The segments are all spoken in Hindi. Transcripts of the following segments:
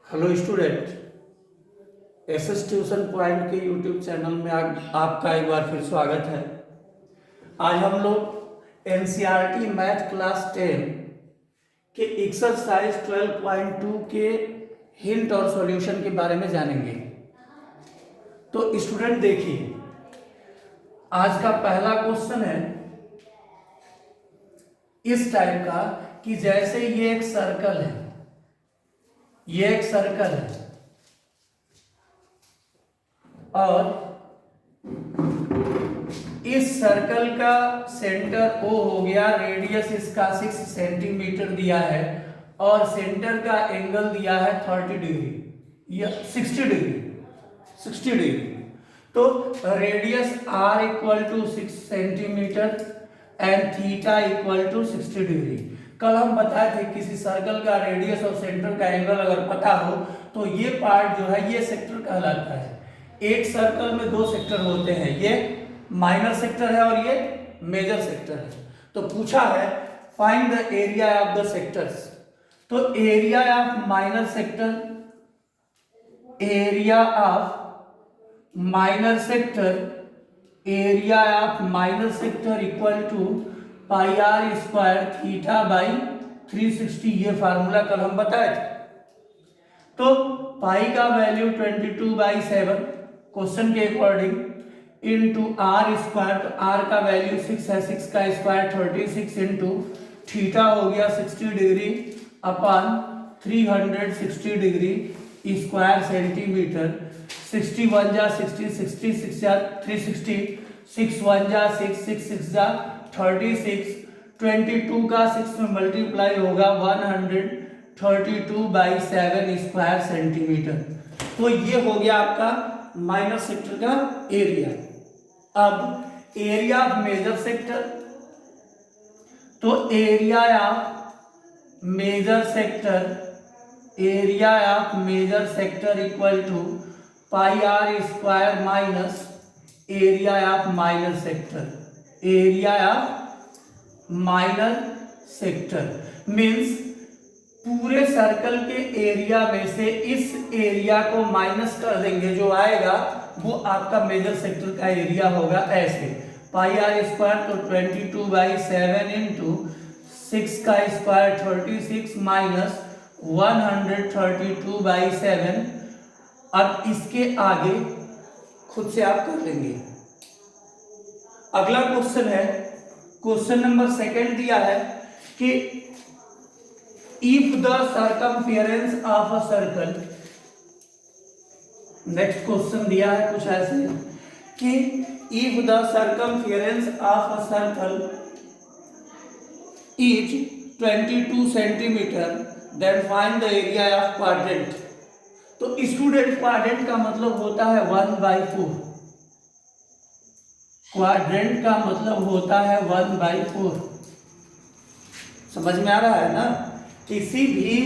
Hello student, SS tuition point के यूट्यूब चैनल में आपका एक बार फिर स्वागत है। आज हम लोग एनसीईआरटी मैथ क्लास 10 के एक्सरसाइज 12.2 के हिंट और सॉल्यूशन के बारे में जानेंगे। तो स्टूडेंट देखिए, आज का पहला क्वेश्चन है इस टाइप का कि जैसे ये एक सर्कल है, ये एक सर्कल है और इस सर्कल का सेंटर O हो गया, रेडियस इसका 6 सेंटीमीटर दिया है और सेंटर का एंगल दिया है 30 डिग्री या 60 डिग्री। तो radius R equal to 6 centimetre and theta equal to 60 degree. कल हम बताए थे किसी सर्कल का रेडियस और सेंटर का एंगल अगर पता हो तो ये पार्ट जो है ये सेक्टर कहलाता है। एक सर्कल में दो सेक्टर होते हैं, ये माइनर सेक्टर है और ये मेजर सेक्टर है। तो पूछा है find the area of the sectors. तो area of minor sector, area of minor sector, area of minor sector equal to pi are square theta by 360। ये फार्मूला कल हम बताए थे। तो पाई का वैल्यू 22/7 क्वेश्चन के अकॉर्डिंग इंटू आर स्क्वायर, तो आर का वैल्यू 6 है, 6 का स्क्वायर 36 इंटू थीटा हो गया 60 degree upon 360 degree square centimetre. 61 जा 60, 66 जा 360, 6 1 जा 6, 6 6 जा 36, 22 का 6 में मल्टीप्लाई होगा 132/7 स्क्वायर सेंटीमीटर। तो ये हो गया आपका माइनर सेक्टर का एरिया। अब एरिया ऑफ मेजर सेक्टर, तो area of major sector, area of major sector equal to pi are square minus area of minor sector, area of minor sector means पूरे सर्कल के एरिया में से इस एरिया को माइनस कर देंगे, जो आएगा वो आपका मेजर सेक्टर का एरिया होगा। ऐसे पाई आर स्क्वायर तो 22/7 इंटू 6 का स्क्वायर 36 माइनस 132/7। अब इसके आगे खुद से आप कर लेंगे। अगला क्वेश्चन है, क्वेश्चन नंबर 2 दिया है कि if the circumference of a circle, next question दिया है कुछ ऐसे कि if the circumference of a circle is 22 centimetre then find the area of quadrant. तो स्टूडेंट क्वाड्रेंट का मतलब होता है 1/4, क्वाड्रेंट का मतलब होता है 1/4। समझ में आ रहा है ना? किसी भी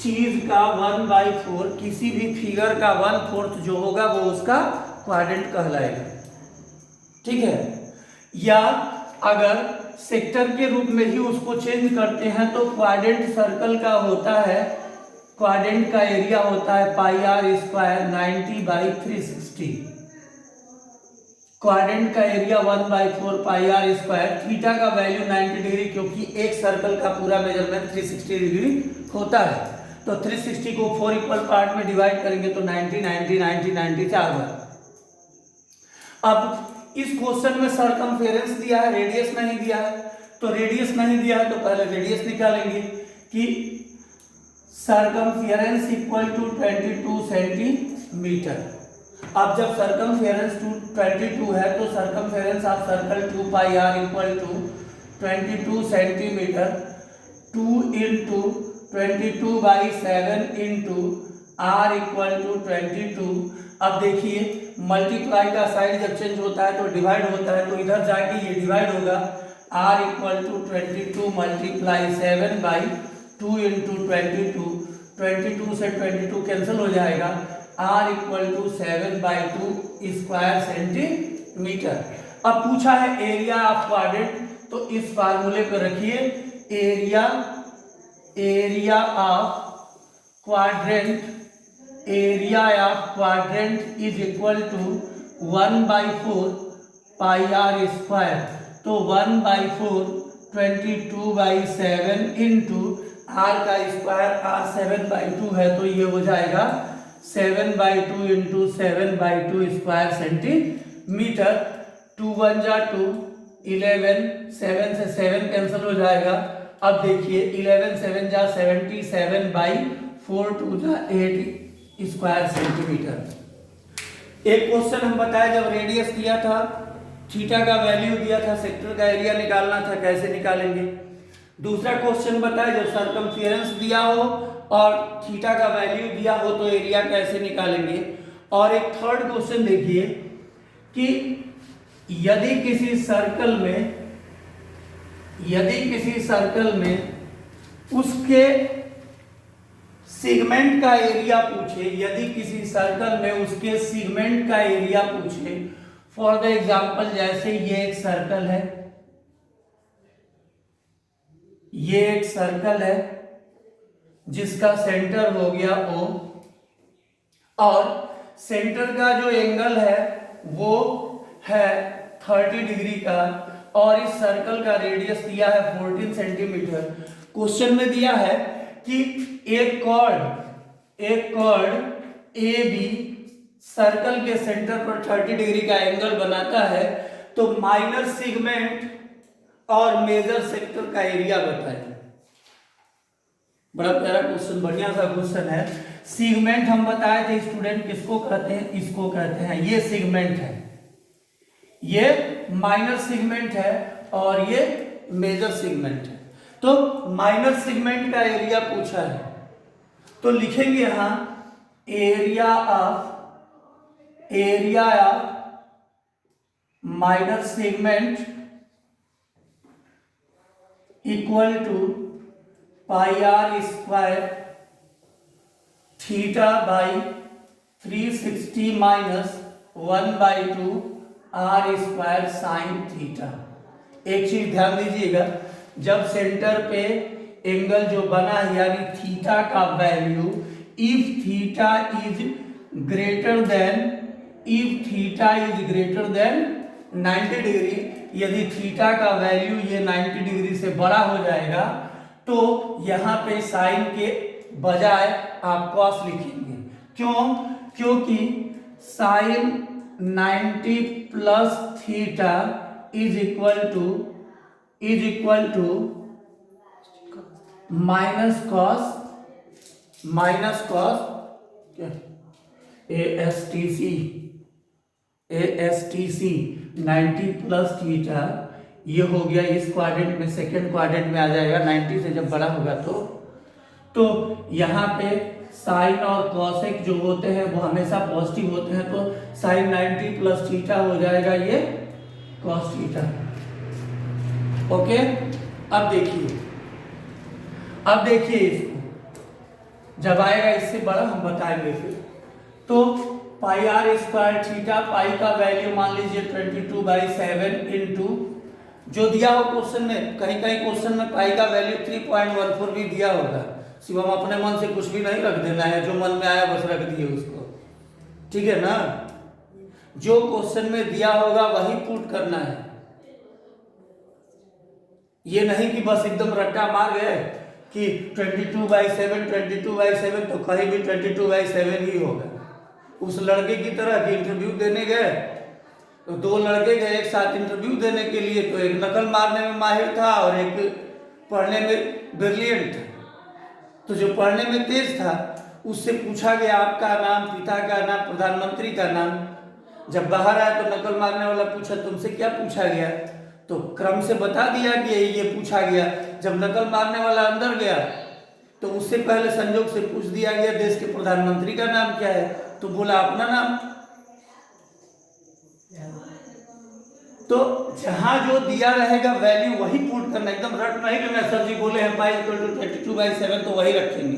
चीज का 1/4, किसी भी फिगर का 1/4 जो होगा वो उसका क्वाड्रेंट कहलाएगा। ठीक है? या अगर सेक्टर के रूप में ही उसको चेंज करते हैं तो क्वाड्रेंट सर्कल का होता है, क्वाड्रेंट का एरिया होता है पाई आर स्क्वायर 90/360। क्वाड्रेंट का area 1/4 pi are square, theta का वैल्यू 90 डिग्री, क्योंकि एक सर्कल का पूरा मेजरमेंट 360 डिग्री होता है। तो 360 को 4 इक्वल पार्ट में डिवाइड करेंगे तो 90 90 90 90 4 बार। अब इस क्वेश्चन में सर्कमफेरेंस दिया है, रेडियस नहीं दिया है। तो रेडियस नहीं दिया है तो पहले रेडियस निकालेंगे कि सर्कमफेरेंस इक्वल टू 22 सेंटीमीटर। अब जब सर्कमफेरेंस 22 है तो circumference of circle 2 pi R equal to 22 centimetre, 2 into 22/7 into R equal to 22। अब देखिए मल्टीप्लाई का साइड जब चेंज होता है तो डिवाइड होता है, तो इधर जाके ये डिवाइड होगा। R equal to 22 multiply 7/2 into 22 से 22 कैंसिल हो जाएगा। R equal to 7/2 square centimetre. अब पूछा है एरिया ऑफ क्वाड्रेंट, तो इस फार्मूले को रखिए, area of quadrant area of quadrant is equal to 1/4 pi are square. तो 1/4 22/7 इंटू आर का स्क्वायर, आर 7/2 है तो ये हो जाएगा 7/2 इंटू 7/2 स्क्वायर सेंटीमीटर। 2 1 जा 2, 11, 7 से 7 कैंसिल हो जाएगा। अब देखिए 11 7 जा 77/4, 2 जा 8 स्क्वायर सेंटीमीटर। एक क्वेश्चन हम बताए जब रेडियस दिया था, थीटा का वैल्यू दिया था, सेक्टर का एरिया निकालना था, कैसे निकालेंगे। दूसरा क्वेश्चन बताए जब सरकमफेरेंस दिया हो और थीटा का वैल्यू दिया हो तो एरिया कैसे निकालेंगे। और एक थर्ड क्वेश्चन देखिए कि यदि किसी सर्कल में उसके सेगमेंट का एरिया पूछे, यदि किसी सर्कल में उसके सेगमेंट का एरिया पूछे, फॉर द एग्जांपल जैसे ये एक सर्कल है, ये एक सर्कल है जिसका सेंटर हो गया O और सेंटर का जो एंगल है वो है 30 डिग्री का और इस सर्कल का रेडियस दिया है 14 सेंटीमीटर। क्वेश्चन में दिया है कि एक कॉर्ड ए बी सर्कल के सेंटर पर 30 डिग्री का एंगल बनाता है, तो माइनर सेगमेंट और मेजर सेक्टर का एरिया बताएं। बड़ा प्यारा क्वेश्चन, बढ़िया सा क्वेश्चन है। सेगमेंट हम बताए थे स्टूडेंट, किसको कहते हैं, इसको कहते हैं, ये सेगमेंट है, ये माइनर सेगमेंट है और ये मेजर सेगमेंट है। तो माइनर सेगमेंट का एरिया पूछा है तो लिखेंगे यहां area of minor segment equal to pi are square theta by 360 minus 1/2 R square sine theta. एक चीज ध्यान दीजिएगा, जब सेंटर पे एंगल जो बना है यानी थीटा का value if theta is greater than 90 degree, यदि थीटा का वैल्यू ये 90 डिग्री से बड़ा हो जाएगा तो यहाँ पे साइन के बजाय आप कॉस लिखेंगे। क्यों? क्योंकि sine 90 plus theta is equal to minus cos ASTC 90 plus theta, ये हो गया इस क्वाड्रेंट में, सेकेंड क्वाड्रेंट में आ जाएगा 90 से जब बड़ा होगा तो यहाँ पे साइन और कॉसेक जो होते हैं वो हमेशा पॉजिटिव होते हैं, तो साइन 90 प्लस थीटा हो जाएगा ये कॉस थीटा। ओके, अब देखिए इसको जब आएगा इससे बड़ा हम बताएंगे फिर। तो पाई आर स्क्वायर थीटा, पाई का वैल्यू मान लीजिए 22/7 इंटू जो दिया हो क्वेश्चन में, कहीं क्वेश्चन में पाई का वैल्यू 3.14 भी दिया होगा, सिर्फ हम अपने मन से कुछ भी नहीं रख देना है, जो मन में आया बस रख दिए उसको, ठीक है ना। जो क्वेश्चन में दिया होगा वही पुट करना है, ये नहीं कि बस एकदम रट्टा मार गए कि 22/7 तो कहीं भी 22/7 ही होगा। उस लड़के की तरह कि इंटरव्यू देने गए तो दो लड़के गए एक साथ इंटरव्यू देने के लिए, तो एक नकल मारने में माहिर था और एक पढ़ने में ब्रिलियंट था। तो जो पढ़ने में तेज था उससे पूछा गया आपका नाम, पिता का नाम, प्रधानमंत्री का नाम। जब बाहर आया तो नकल मारने वाला पूछा तुमसे क्या पूछा गया, तो क्रम से बता दिया कि ये पूछा गया। जब नकल मारने वाला अंदर गया तो उससे पहले संजोग से पूछ दिया गया देश के प्रधानमंत्री का नाम क्या है, तो बोला अपना नाम। तो जहां जो दिया रहेगा वैल्यू वही पुट करना, एकदम रट नहीं करना। सर जी बोले हैं पाई इक्वल टू 32/7 तो वही रखेंगे।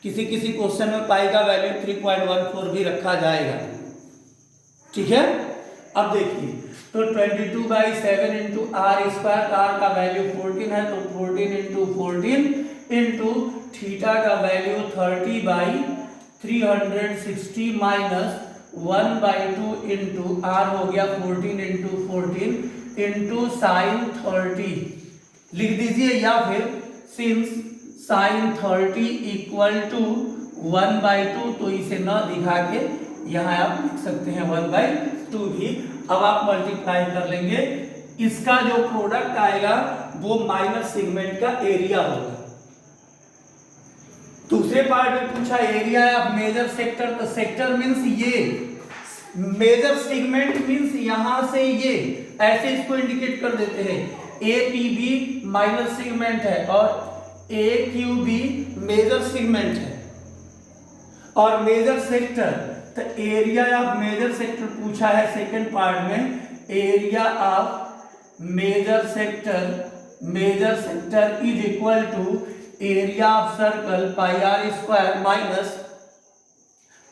किसी क्वेश्चन में पाई का वैल्यू 3.14 भी रखा जाएगा, ठीक है। अब देखिए तो 22/7 इंटू आर स्क्वायर, आर का वैल्यू 14 है तो 14 इंटू 14 इंटू थीटा का वैल्यू 30/360 360 माइनस 1/2 इंटू आर हो गया 14 इंटू 14 इंटू साइन 30 लिख दीजिए, या फिर सिंस साइन 30 इक्वल टू 1/2, तो इसे न दिखा के यहाँ आप लिख सकते हैं 1/2 भी। अब आप मल्टीप्लाई कर लेंगे, इसका जो प्रोडक्ट आएगा वो माइनस सेगमेंट का एरिया होगा। दूसरे पार्ट में पूछा एरिया ऑफ मेजर सेक्टर, तो सेक्टर मींस ये, मेजर सेगमेंट मींस यहां से ये, ऐसे इसको इंडिकेट कर देते हैं। A P B minor segment है और A Q B major segment है। और मेजर सेक्टर, तो एरिया ऑफ मेजर सेक्टर पूछा है सेकंड पार्ट में, area of major sector is equal to area of circle pi are square minus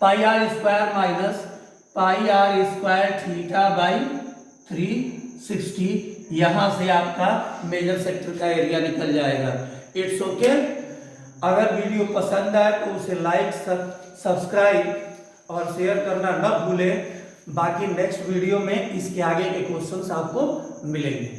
pi are square theta by 360। यहां से आपका मेजर सेक्टर का एरिया निकल जाएगा। It's okay. अगर वीडियो पसंद आए तो उसे लाइक, सब्सक्राइब और शेयर करना न भूलें। बाकी नेक्स्ट वीडियो में इसके आगे के क्वेश्चंस आपको मिलेंगे।